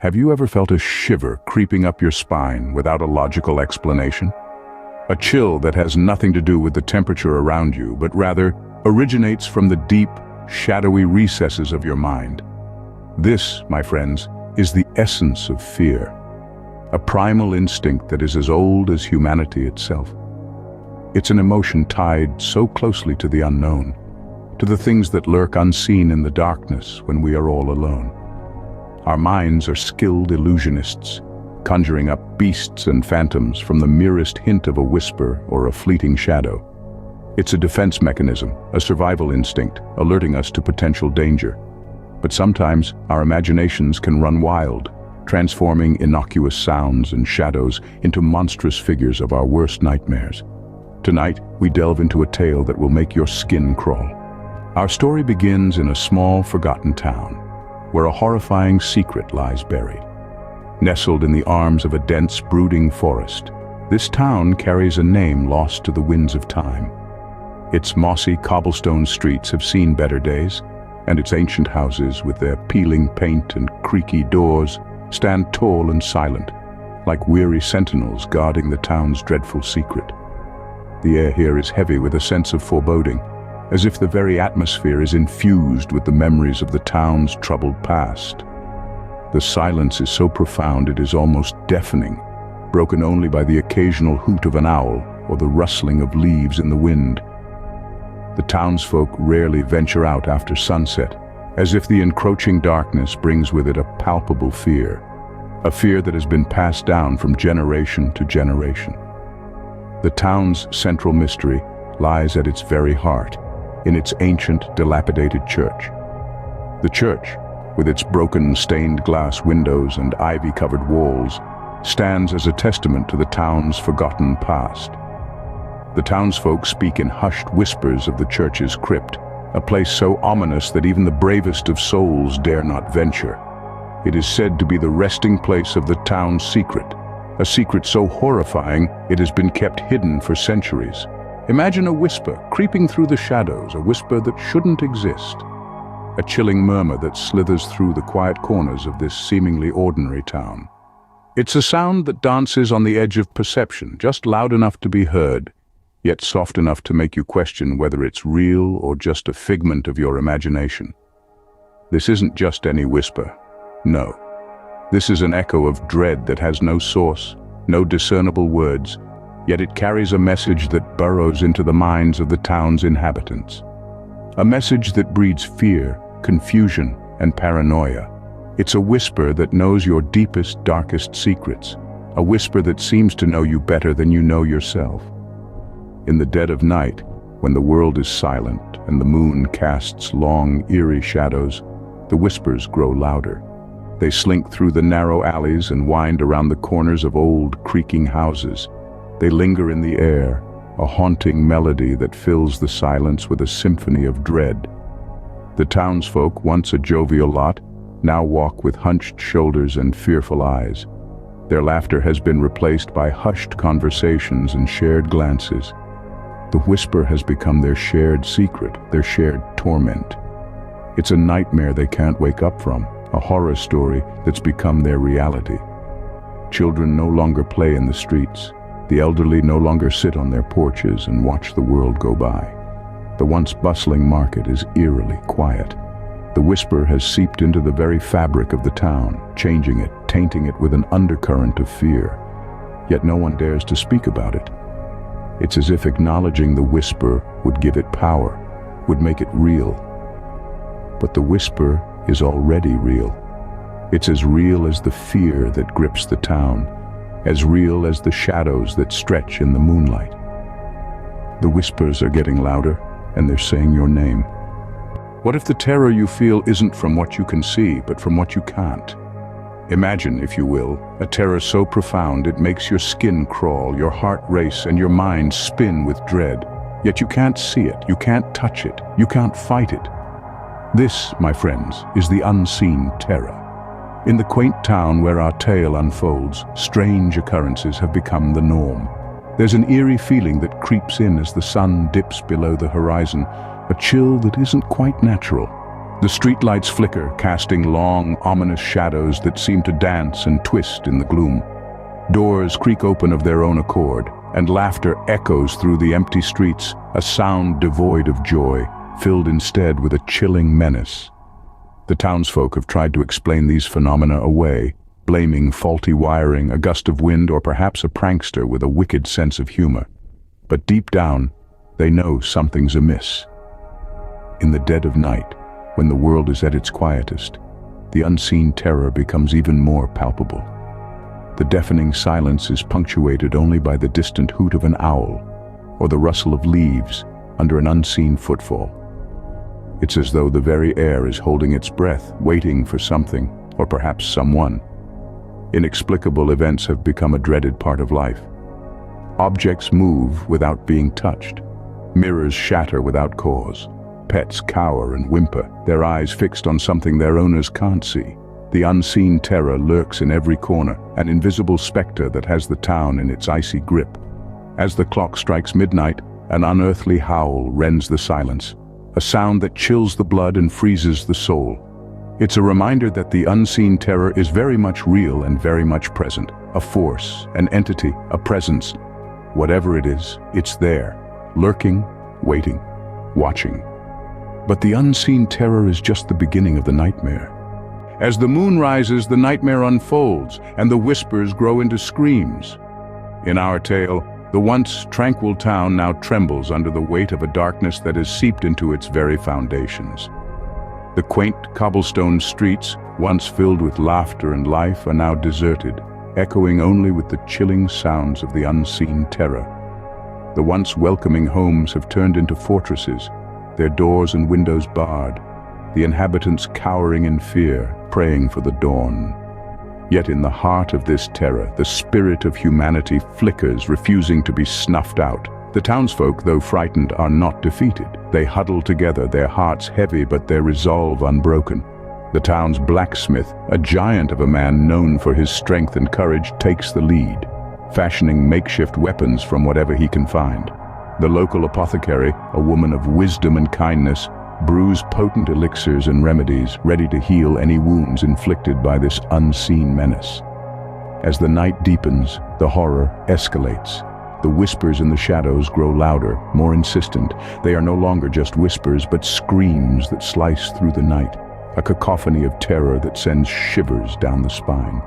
Have you ever felt a shiver creeping up your spine without a logical explanation? A chill that has nothing to do with the temperature around you, but rather originates from the deep, shadowy recesses of your mind. This, my friends, is the essence of fear, a primal instinct that is as old as humanity itself. It's an emotion tied so closely to the unknown, to the things that lurk unseen in the darkness when we are all alone. Our minds are skilled illusionists, conjuring up beasts and phantoms from the merest hint of a whisper or a fleeting shadow. It's a defense mechanism, a survival instinct, alerting us to potential danger. But sometimes our imaginations can run wild, transforming innocuous sounds and shadows into monstrous figures of our worst nightmares. Tonight, we delve into a tale that will make your skin crawl. Our story begins in a small, forgotten town, where a horrifying secret lies buried. Nestled in the arms of a dense, brooding forest, this town carries a name lost to the winds of time. Its mossy cobblestone streets have seen better days, and its ancient houses, with their peeling paint and creaky doors, stand tall and silent, like weary sentinels guarding the town's dreadful secret. The air here is heavy with a sense of foreboding, as if the very atmosphere is infused with the memories of the town's troubled past. The silence is so profound it is almost deafening, broken only by the occasional hoot of an owl or the rustling of leaves in the wind. The townsfolk rarely venture out after sunset, as if the encroaching darkness brings with it a palpable fear, a fear that has been passed down from generation to generation. The town's central mystery lies at its very heart, in its ancient, dilapidated church. The church, with its broken stained glass windows and ivy-covered walls, stands as a testament to the town's forgotten past. The townsfolk speak in hushed whispers of the church's crypt, a place so ominous that even the bravest of souls dare not venture. It is said to be the resting place of the town's secret, a secret so horrifying it has been kept hidden for centuries. Imagine a whisper creeping through the shadows, a whisper that shouldn't exist. A chilling murmur that slithers through the quiet corners of this seemingly ordinary town. It's a sound that dances on the edge of perception, just loud enough to be heard, yet soft enough to make you question whether it's real or just a figment of your imagination. This isn't just any whisper. No. This is an echo of dread that has no source, no discernible words, yet it carries a message that burrows into the minds of the town's inhabitants. A message that breeds fear, confusion, and paranoia. It's a whisper that knows your deepest, darkest secrets, a whisper that seems to know you better than you know yourself. In the dead of night, when the world is silent and the moon casts long, eerie shadows, the whispers grow louder. They slink through the narrow alleys and wind around the corners of old, creaking houses. They linger in the air, a haunting melody that fills the silence with a symphony of dread. The townsfolk, once a jovial lot, now walk with hunched shoulders and fearful eyes. Their laughter has been replaced by hushed conversations and shared glances. The whisper has become their shared secret, their shared torment. It's a nightmare they can't wake up from, a horror story that's become their reality. Children no longer play in the streets. The elderly no longer sit on their porches and watch the world go by. The once bustling market is eerily quiet. The whisper has seeped into the very fabric of the town, changing it, tainting it with an undercurrent of fear. Yet no one dares to speak about it. It's as if acknowledging the whisper would give it power, would make it real. But the whisper is already real. It's as real as the fear that grips the town, as real as the shadows that stretch in the moonlight. The whispers are getting louder, and they're saying your name. What if the terror you feel isn't from what you can see, but from what you can't? Imagine, if you will, a terror so profound it makes your skin crawl, your heart race, and your mind spin with dread. Yet you can't see it, you can't touch it, you can't fight it. This, my friends, is the unseen terror. In the quaint town where our tale unfolds, strange occurrences have become the norm. There's an eerie feeling that creeps in as the sun dips below the horizon, a chill that isn't quite natural. The streetlights flicker, casting long, ominous shadows that seem to dance and twist in the gloom. Doors creak open of their own accord, and laughter echoes through the empty streets, a sound devoid of joy, filled instead with a chilling menace. The townsfolk have tried to explain these phenomena away, blaming faulty wiring, a gust of wind, or perhaps a prankster with a wicked sense of humor. But deep down, they know something's amiss. In the dead of night, when the world is at its quietest, the unseen terror becomes even more palpable. The deafening silence is punctuated only by the distant hoot of an owl, or the rustle of leaves under an unseen footfall. It's as though the very air is holding its breath, waiting for something, or perhaps someone. Inexplicable events have become a dreaded part of life. Objects move without being touched. Mirrors shatter without cause. Pets cower and whimper, their eyes fixed on something their owners can't see. The unseen terror lurks in every corner, an invisible specter that has the town in its icy grip. As the clock strikes midnight, an unearthly howl rends the silence, a sound that chills the blood and freezes the soul. It's a reminder that the unseen terror is very much real and very much present, a force, an entity, a presence. Whatever it is, it's there, lurking, waiting, watching. But the unseen terror is just the beginning of the nightmare. As the moon rises, the nightmare unfolds, and the whispers grow into screams. In our tale, the once tranquil town now trembles under the weight of a darkness that has seeped into its very foundations. The quaint cobblestone streets, once filled with laughter and life, are now deserted, echoing only with the chilling sounds of the unseen terror. The once welcoming homes have turned into fortresses, their doors and windows barred, the inhabitants cowering in fear, praying for the dawn. Yet in the heart of this terror, the spirit of humanity flickers, refusing to be snuffed out. The townsfolk, though frightened, are not defeated. They huddle together, their hearts heavy but their resolve unbroken. The town's blacksmith, a giant of a man known for his strength and courage, takes the lead, fashioning makeshift weapons from whatever he can find. The local apothecary, a woman of wisdom and kindness, brews potent elixirs and remedies, ready to heal any wounds inflicted by this unseen menace. As the night deepens, the horror escalates. The whispers in the shadows grow louder, more insistent. They are no longer just whispers, but screams that slice through the night, a cacophony of terror that sends shivers down the spine.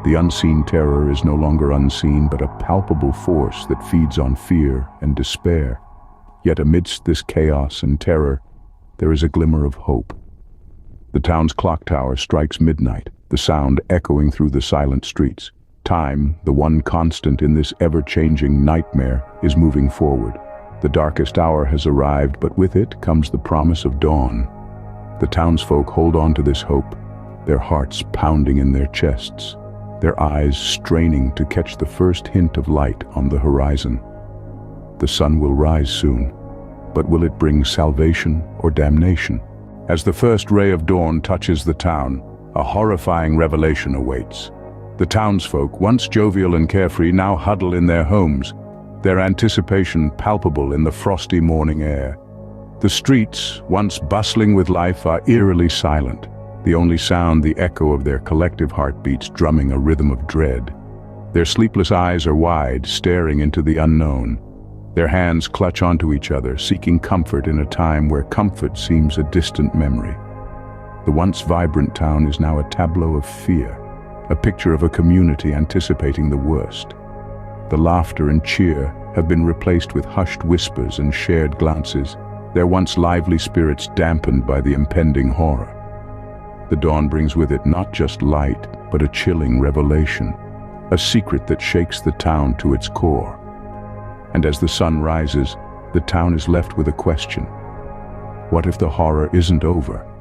The unseen terror is no longer unseen, but a palpable force that feeds on fear and despair. Yet amidst this chaos and terror, there is a glimmer of hope. The town's clock tower strikes midnight, the sound echoing through the silent streets. Time, the one constant in this ever-changing nightmare, is moving forward. The darkest hour has arrived, but with it comes the promise of dawn. The townsfolk hold on to this hope, their hearts pounding in their chests, their eyes straining to catch the first hint of light on the horizon. The sun will rise soon, but will it bring salvation or damnation? As the first ray of dawn touches the town, a horrifying revelation awaits. The townsfolk, once jovial and carefree, now huddle in their homes, their anticipation palpable in the frosty morning air. The streets, once bustling with life, are eerily silent, the only sound the echo of their collective heartbeats drumming a rhythm of dread. Their sleepless eyes are wide, staring into the unknown. Their hands clutch onto each other, seeking comfort in a time where comfort seems a distant memory. The once vibrant town is now a tableau of fear, a picture of a community anticipating the worst. The laughter and cheer have been replaced with hushed whispers and shared glances, their once lively spirits dampened by the impending horror. The dawn brings with it not just light, but a chilling revelation, a secret that shakes the town to its core. And as the sun rises, the town is left with a question. What if the horror isn't over?